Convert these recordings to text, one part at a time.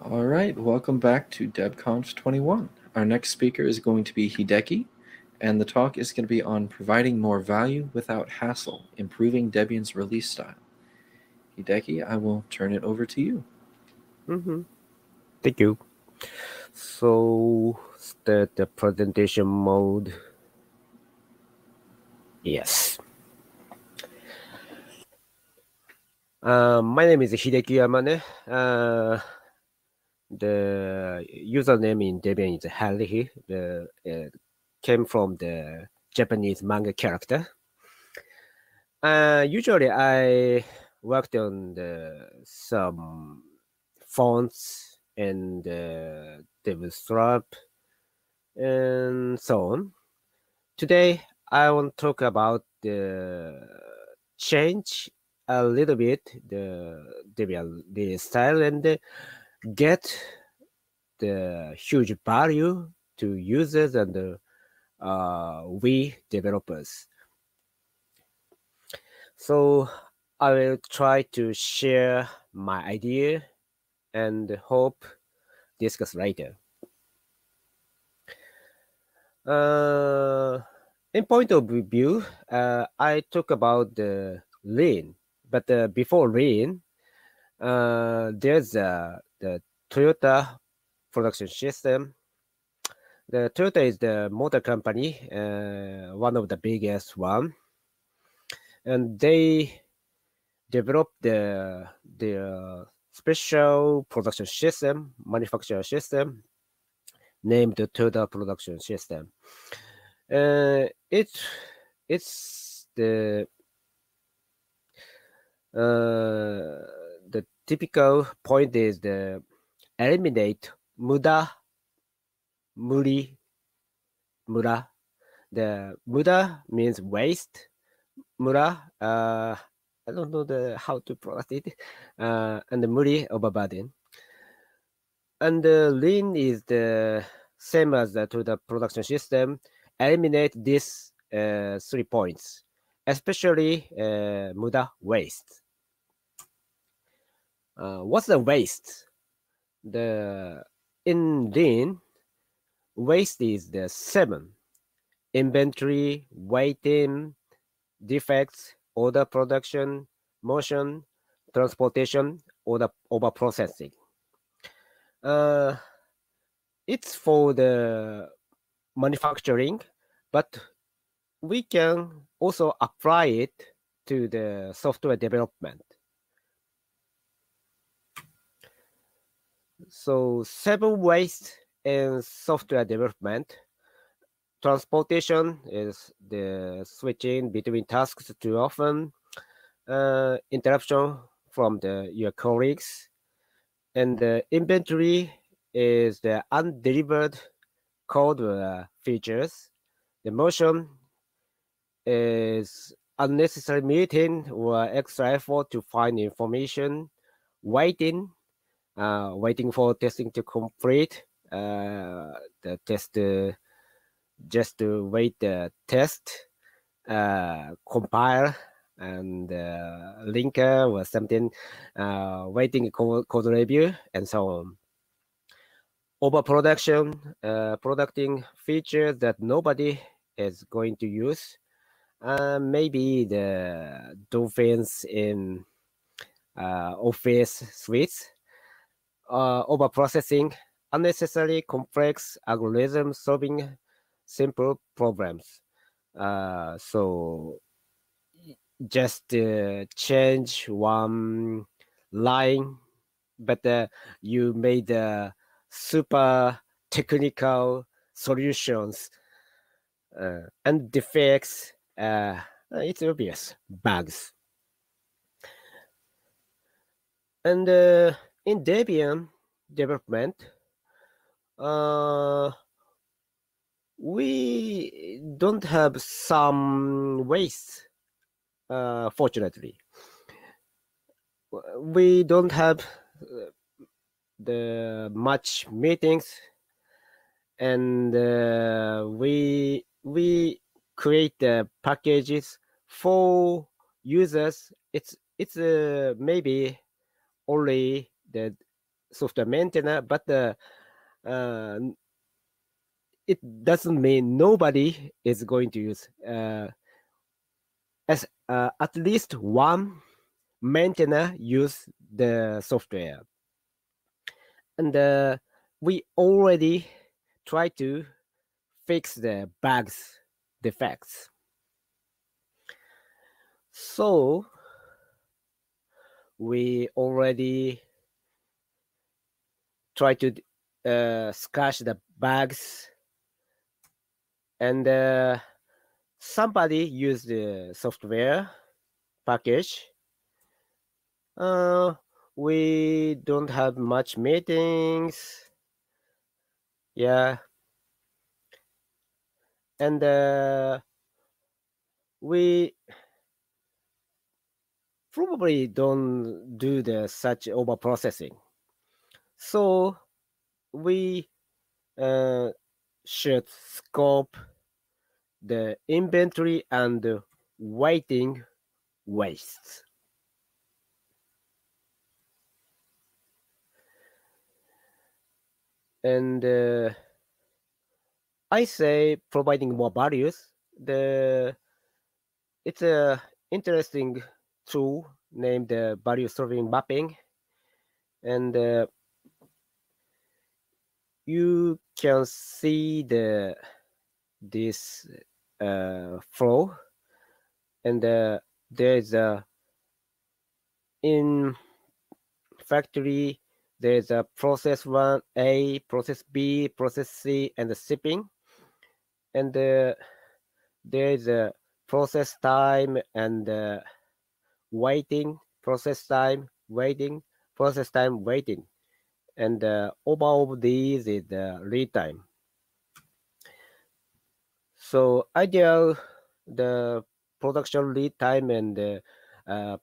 All right, welcome back to DebConf 21. Our next speaker is going to be Hideki, and the talk is going to be on providing more value without hassle, improving Debian's release style. Hideki, I will turn it over to you. Thank you. So start the presentation mode. Yes. My name is Hideki Yamane. The username in Debian is Haruhi. Came from the Japanese manga character. Usually I worked on some fonts and DevStrap and so on. Today, I want to talk about the change a little bit the style and get the huge value to users and we developers. So I will try to share my idea and hope discuss later. In point of view, I talk about the lean, but before lean, there's the Toyota production system. The Toyota is the motor company, one of the biggest one, and they developed the special production system, manufacturer system, named the Toyota production system. It's the typical point is the eliminate muri. The muda means waste. Mura, I don't know how to pronounce it. And the muri, overburden. And the lean is the same as to the production system. Eliminate these 3 points, especially muda waste. What's the waste? In lean, waste is the 7: inventory, waiting, defects, order production, motion, transportation, order over processing. It's for the manufacturing, but we can also apply it to the software development. So 7 ways in software development. Transportation is the switching between tasks too often, interruption from your colleagues, and the inventory is the undelivered code features. The motion is unnecessary meeting or extra effort to find information. Waiting for testing to complete. The test just to wait the test, compile, and linker or something, waiting code review, and so on. Overproduction, producing features that nobody is going to use. Maybe the dolphins in Office suites. Overprocessing, unnecessary complex algorithm solving simple problems. So just change one line, but you made super technical solutions and defects. It's obvious bugs. And in Debian development, we don't have some waste, fortunately. We don't have the much meetings, and we create the packages for users. It's maybe only the software maintainer, but it doesn't mean nobody is going to use. As at least one maintainer use the software, and we already try to fix the bugs, defects. So we already try to scratch the bugs, and somebody use the software package. We don't have much meetings. Yeah. And we probably don't do the such over processing. So we should scope the inventory and waiting wastes. And I say providing more values. It's a interesting tool named value serving mapping, and you can see this flow, and there's a in factory there's a process 1A, process B, process C, and the shipping, and there's a process time and waiting, process time, waiting, process time, waiting, and over these is the lead time. So ideal, the production lead time and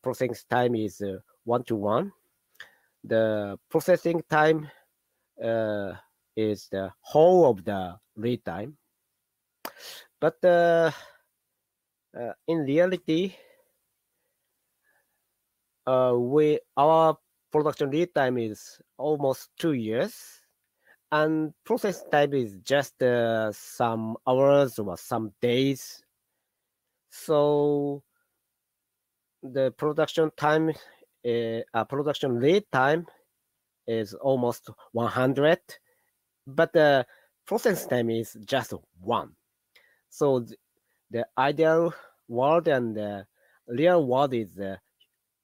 processing time is 1-to-1. The processing time is the whole of the lead time. But in reality, our production lead time is almost 2 years, and process time is just some hours or some days. So the production time, production lead time is almost 100, but the process time is just 1. So the ideal world and the real world is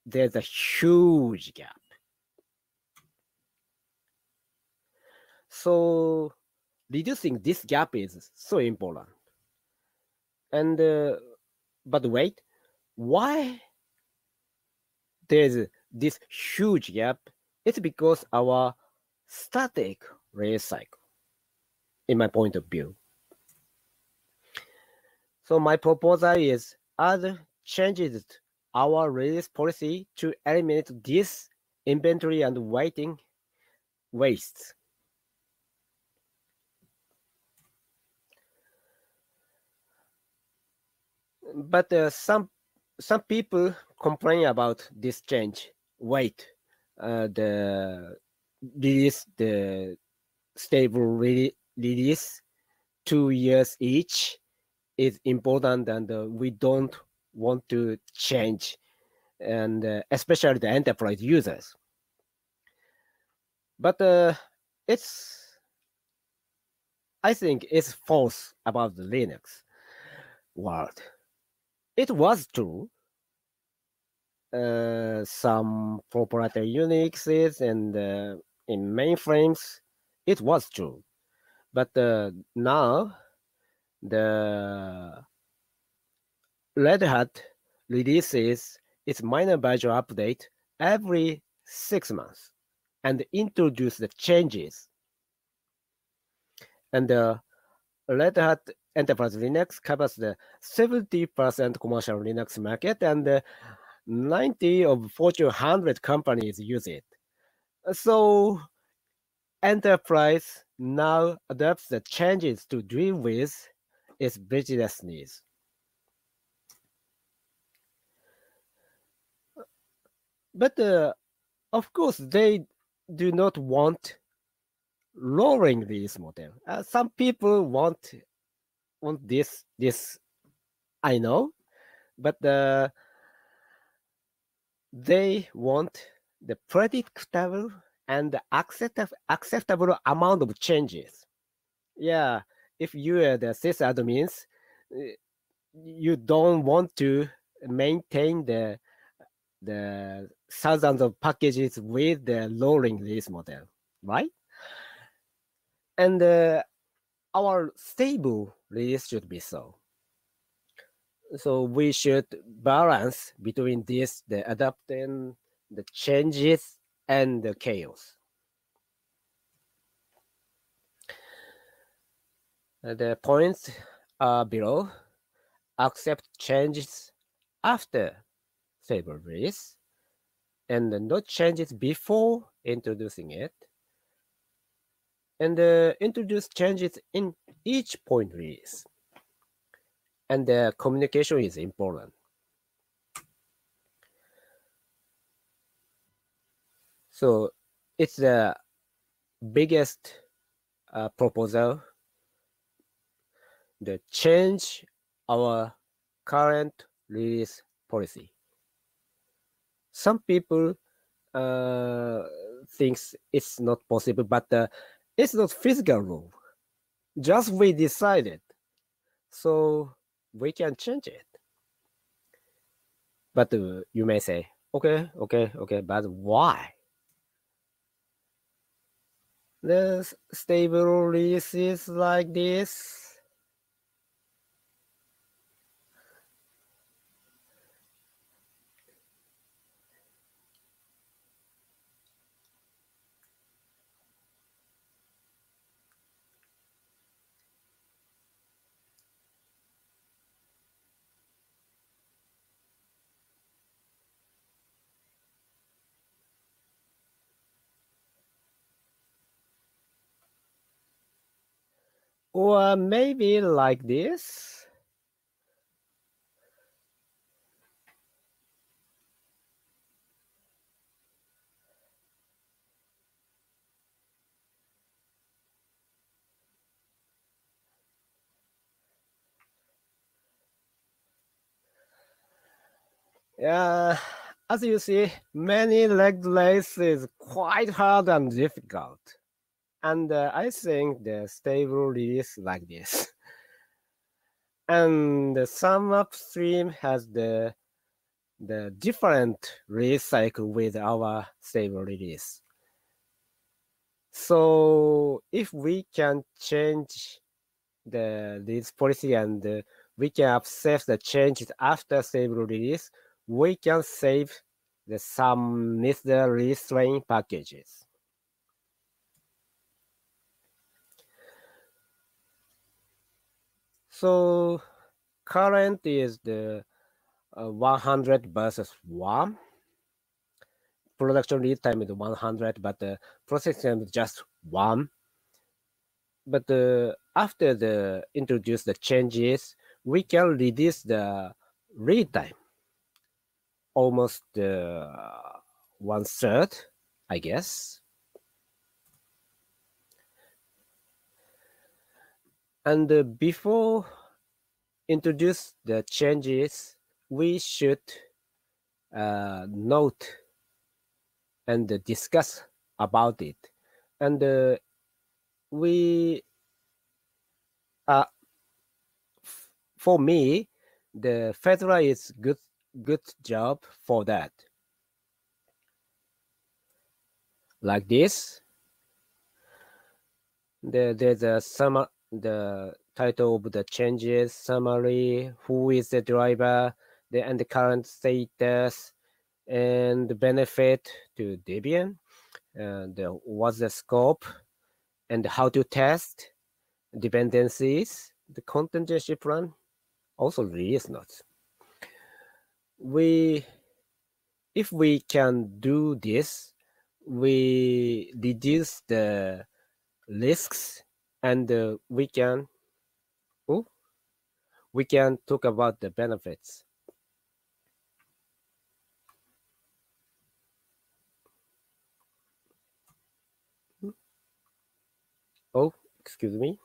there's a huge gap. So reducing this gap is so important. And but wait, why there's this huge gap? It's because our static release cycle, in my point of view. So my proposal is add changes our release policy to eliminate this inventory and waiting wastes. But some people complain about this change. Wait, the release, the stable release 2 years each is important, and we don't want to change, and especially the enterprise users. But I think it's false about the Linux world. It was true. Some proprietary Unixes and in mainframes, it was true. But now the Red Hat releases its minor version update every 6 months and introduce the changes. And the Red Hat Enterprise Linux covers the 70% commercial Linux market, and 90 of Fortune 100 companies use it. So enterprise now adapts the changes to deal with its business needs. But of course, they do not want lowering release model. Some people want this I know, but they want the predictable and acceptable amount of changes. Yeah, if you are the sysadmins, you don't want to maintain the thousands of packages with the lowering release model, right? And our stable release should be so. So we should balance between this, the adapting, the changes, and the chaos. The points are below. Accept changes after stable release, and not changes before introducing it. And introduce changes in each point release. And the communication is important. So it's the biggest proposal, the change our current release policy. Some people thinks it's not possible, but it's not physical rule. Just we decided, so we can change it. But you may say, okay, but why? The stable release is like this. Or maybe like this. Yeah, as you see, many leg race is quite hard and difficult. And I think the stable release like this. And some upstream has the different release cycle with our stable release. So if we can change the release policy and we can accept the changes after stable release, we can save some necessary release train packages. So current is the 100 versus 1. Production lead time is 100, but the process time is just 1. But after the introduce the changes, we can reduce the read time almost 1/3, I guess. And before introduce the changes, we should note and discuss about it. And we, for me, the Fedora is good job for that. Like this. There's a the title of the changes, summary, who is the driver, and the current status, and the benefit to Debian, what's the scope, and how to test dependencies, the contingency plan, also release notes. If we can do this, we reduce the risks, and we can talk about the benefits. Oh, excuse me.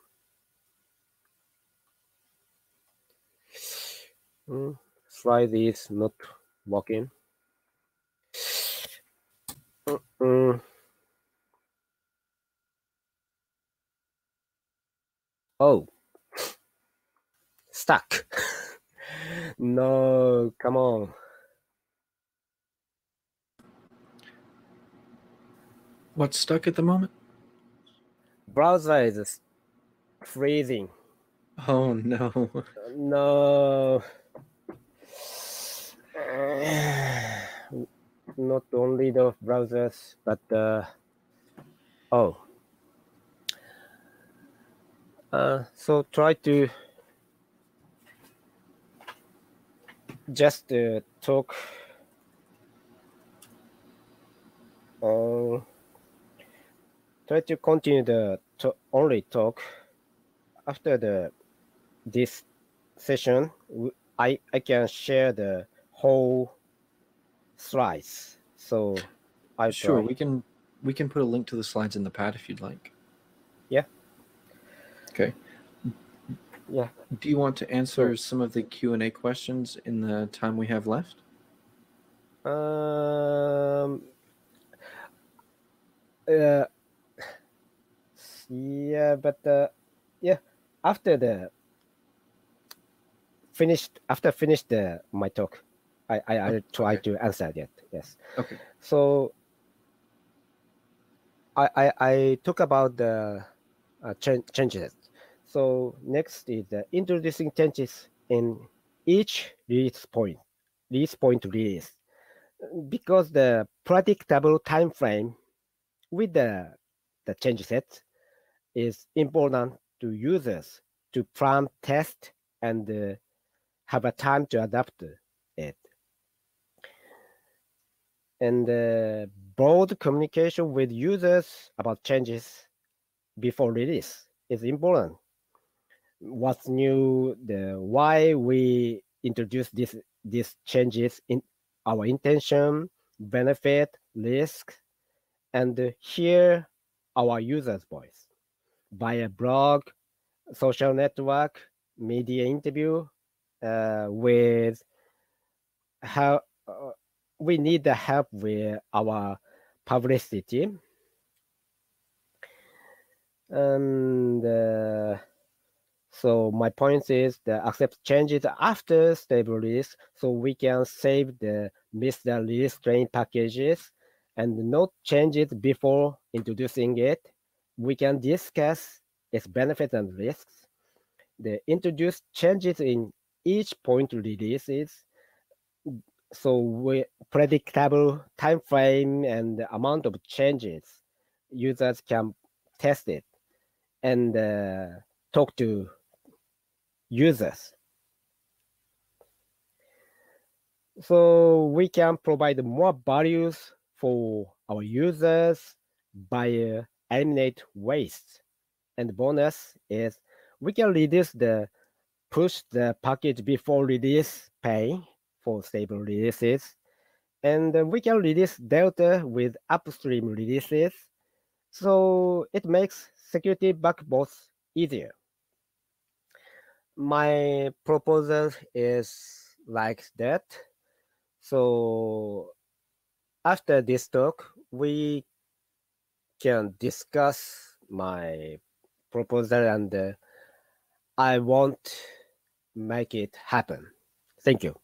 Slide is not working. Mm, oh, stuck. No, come on. What's stuck at the moment? Browser is freezing. Oh no. No. Not only the browsers, but oh. So try to just talk. Try to continue the only talk after this session. I can share the whole slides. So I'll Sure, try. we can put a link to the slides in the pad if you'd like. Yeah. Okay. Yeah. Do you want to answer some of the Q&A questions in the time we have left? Uh, yeah, but yeah, after finish my talk, I'll try to answer that. Yes. Okay. So I talk about the changes. So next is introducing changes in each release point release, because the predictable time frame with the change set is important to users to plan, test, and have a time to adapt it. And broad communication with users about changes before release is important. What's new, the why we introduce these changes, in our intention, benefit, risk, and hear our users' voice via blog, social network, media interview, with how we need the help with our publicity. And so my point is the accept changes after stable release, so we can save the missed release train packages, and not changes before introducing it. We can discuss its benefits and risks. The introduce changes in each point releases, so we predictable time frame and the amount of changes. Users can test it and talk to users. So we can provide more values for our users by eliminate waste. And bonus is we can reduce the push the package before release pain for stable releases. And we can release delta with upstream releases. So it makes security bug both easier. My proposal is like that. So after this talk, we can discuss my proposal, and I won't make it happen. Thank you.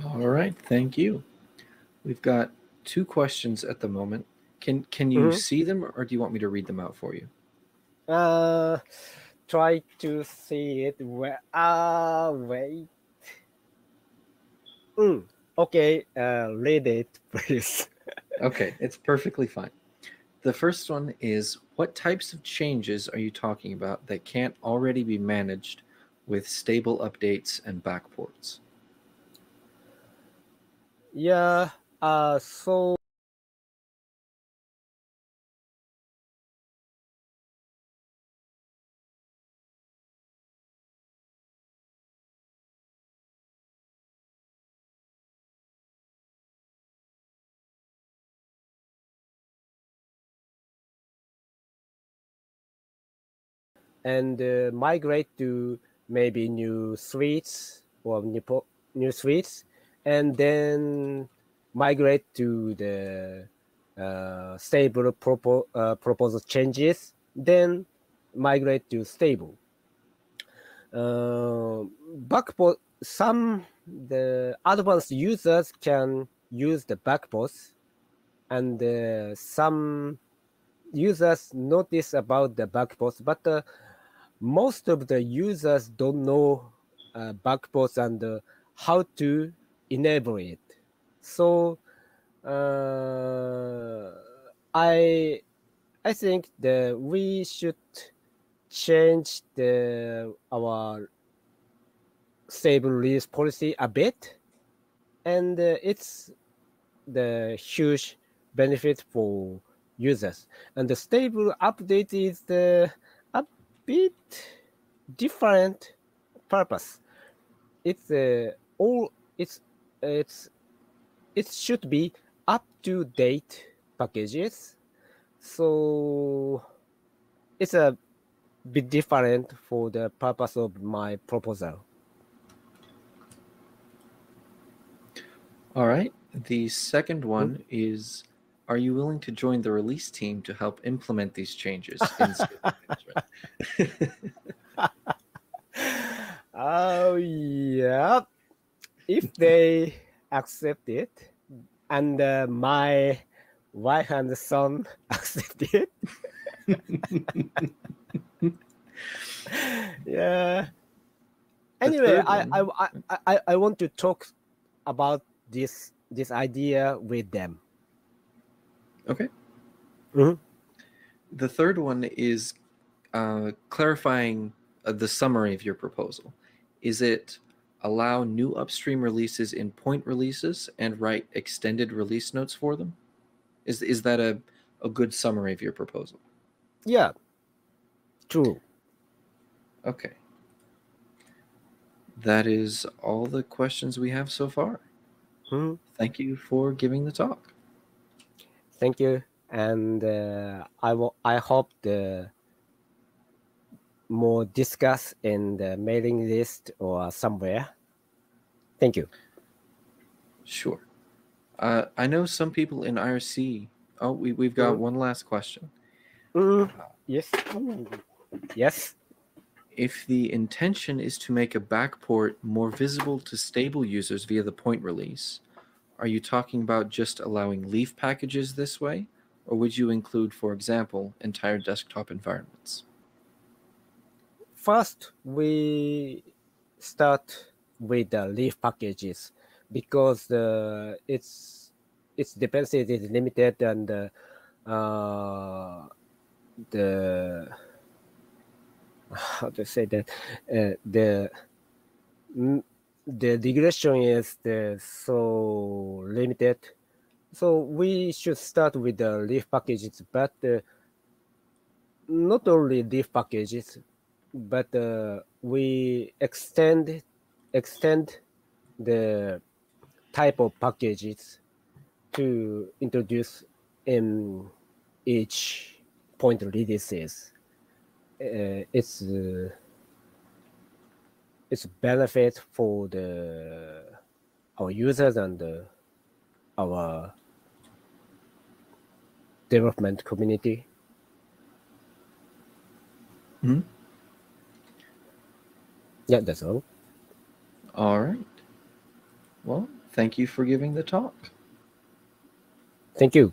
All right, thank you. We've got 2 questions at the moment. Can you see them, or do you want me to read them out for you? Try to see it. Wait. Okay. Read it, please. Okay, it's perfectly fine. The first one is, what types of changes are you talking about that can't already be managed with stable updates and backports? Yeah. So and migrate to maybe new suites or new suites, and then migrate to the stable proposal changes, then migrate to stable. Some the advanced users can use the backpost, and some users notice about the backpost, but most of the users don't know backpost and how to enable it. So I think that we should change our stable release policy a bit, and it's the huge benefit for users. And the stable update is a bit different purpose. It's all it's it should be up to date packages. So it's a bit different for the purpose of my proposal. All right. The second one is, are you willing to join the release team to help implement these changes in stable management? Oh, yeah. If they accept it, and my wife and son accept it, yeah. Anyway, I want to talk about this idea with them. Okay. Mhm. The third one is clarifying the summary of your proposal. Is it allow new upstream releases in point releases and write extended release notes for them? Is that a good summary of your proposal? Yeah, true. Okay. That is all the questions we have so far. Mhm. Thank you for giving the talk. Thank you, and I hope the more discuss in the mailing list or somewhere. Thank you. Sure. I know some people in IRC. Oh, we've got one last question. Yes. Yes. If the intention is to make a backport more visible to stable users via the point release, are you talking about just allowing leaf packages this way, or would you include, for example, entire desktop environments? First, we start with the leaf packages because its dependency is limited, and the how to say that the regression is so limited. So we should start with the leaf packages, but not only leaf packages, but we extend the type of packages to introduce in each point releases. It's benefit for our users and our development community. Hmm? Yeah, that's all. All right. Well, thank you for giving the talk. Thank you.